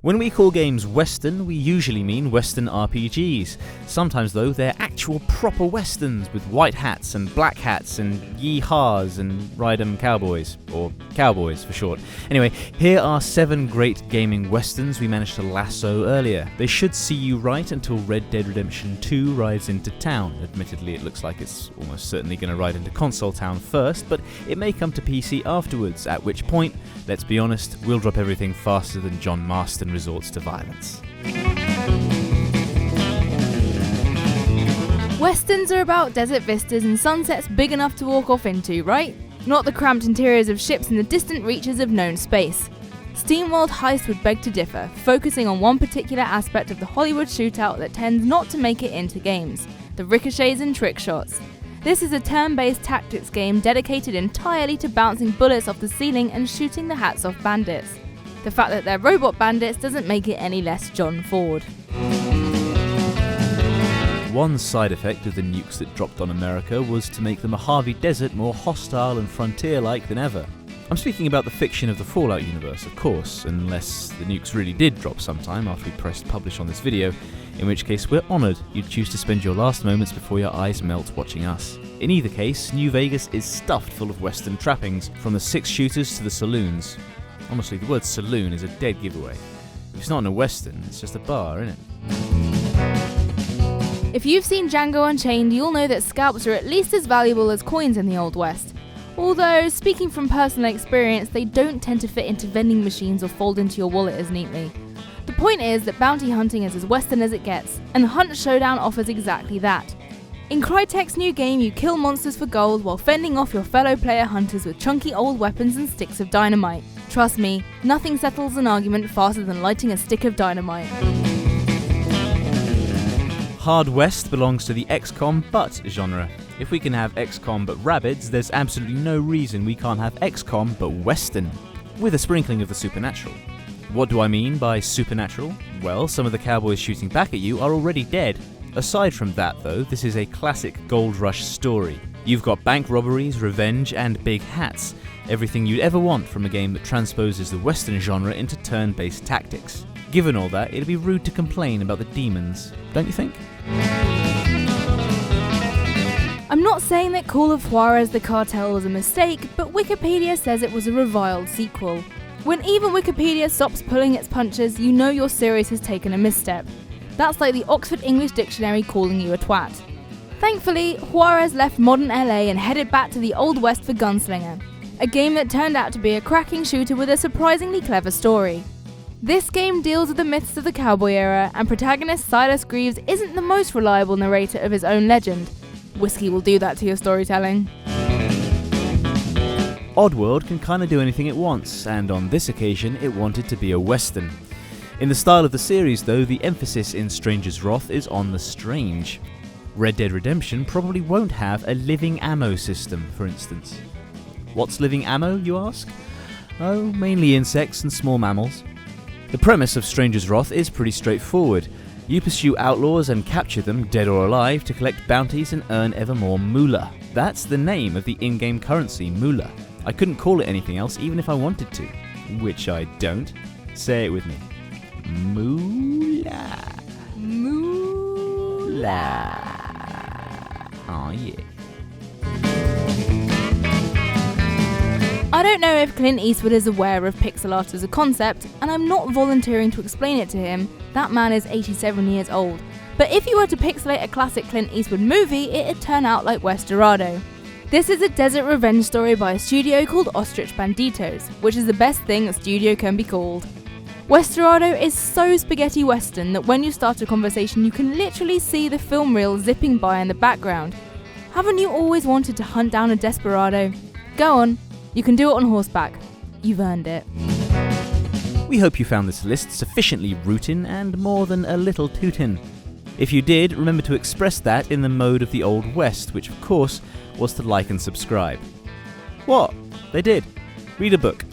When we call games Western, we usually mean Western RPGs. Sometimes though, they're actual proper Westerns with white hats and black hats and yee-haws and ride-em cowboys, or cowboys for short. Anyway, here are 7 great gaming Westerns we managed to lasso earlier. They should see you right until Red Dead Redemption 2 rides into town. Admittedly, it looks like it's almost certainly going to ride into console town first, but it may come to PC afterwards, at which point, let's be honest, we'll drop everything faster than John Marston resorts to violence. Westerns are about desert vistas and sunsets big enough to walk off into, right? Not the cramped interiors of ships in the distant reaches of known space. Steamworld Heist would beg to differ, focusing on one particular aspect of the Hollywood shootout that tends not to make it into games: the ricochets and trick shots. This is a turn-based tactics game dedicated entirely to bouncing bullets off the ceiling and shooting the hats off bandits. The fact that they're robot bandits doesn't make it any less John Ford. One side effect of the nukes that dropped on America was to make the Mojave Desert more hostile and frontier-like than ever. I'm speaking about the fiction of the Fallout universe, of course, unless the nukes really did drop sometime after we pressed publish on this video, in which case we're honoured you'd choose to spend your last moments before your eyes melt watching us. In either case, New Vegas is stuffed full of Western trappings, from the 6-shooters to the saloons. Honestly, the word saloon is a dead giveaway. If it's not in a Western, it's just a bar, isn't it? If you've seen Django Unchained, you'll know that scalps are at least as valuable as coins in the Old West. Although, speaking from personal experience, they don't tend to fit into vending machines or fold into your wallet as neatly. The point is that bounty hunting is as Western as it gets, and Hunt Showdown offers exactly that. In Crytek's new game, you kill monsters for gold while fending off your fellow player hunters with chunky old weapons and sticks of dynamite. Trust me, nothing settles an argument faster than lighting a stick of dynamite. Hard West belongs to the XCOM but genre. If we can have XCOM but rabbits, there's absolutely no reason we can't have XCOM but Western, with a sprinkling of the supernatural. What do I mean by supernatural? Well, some of the cowboys shooting back at you are already dead. Aside from that though, this is a classic Gold Rush story. You've got bank robberies, revenge, and big hats. Everything you'd ever want from a game that transposes the Western genre into turn-based tactics. Given all that, it'd be rude to complain about the demons, don't you think? I'm not saying that Call of Juarez the Cartel was a mistake, but Wikipedia says it was a reviled sequel. When even Wikipedia stops pulling its punches, you know your series has taken a misstep. That's like the Oxford English Dictionary calling you a twat. Thankfully, Juarez left modern LA and headed back to the Old West for Gunslinger, a game that turned out to be a cracking shooter with a surprisingly clever story. This game deals with the myths of the cowboy era, and protagonist Silas Greaves isn't the most reliable narrator of his own legend. Whiskey will do that to your storytelling. Oddworld can kinda do anything it wants, and on this occasion it wanted to be a Western. In the style of the series though, the emphasis in Stranger's Wrath is on the strange. Red Dead Redemption probably won't have a living ammo system, for instance. What's living ammo, you ask? Oh, mainly insects and small mammals. The premise of Stranger's Wrath is pretty straightforward. You pursue outlaws and capture them, dead or alive, to collect bounties and earn ever more moolah. That's the name of the in-game currency, moolah. I couldn't call it anything else even if I wanted to. Which I don't. Say it with me. Moolah. Moolah. Oh yeah. I don't know if Clint Eastwood is aware of pixel art as a concept, and I'm not volunteering to explain it to him. That man is 87 years old. But if you were to pixelate a classic Clint Eastwood movie, it'd turn out like Westerado. This is a desert revenge story by a studio called Ostrich Banditos, which is the best thing a studio can be called. Westerado is so spaghetti western that when you start a conversation you can literally see the film reel zipping by in the background. Haven't you always wanted to hunt down a desperado? Go on, you can do it on horseback. You've earned it. We hope you found this list sufficiently rootin' and more than a little tootin'. If you did, remember to express that in the mode of the Old West, which of course was to like and subscribe. What? They did. Read a book.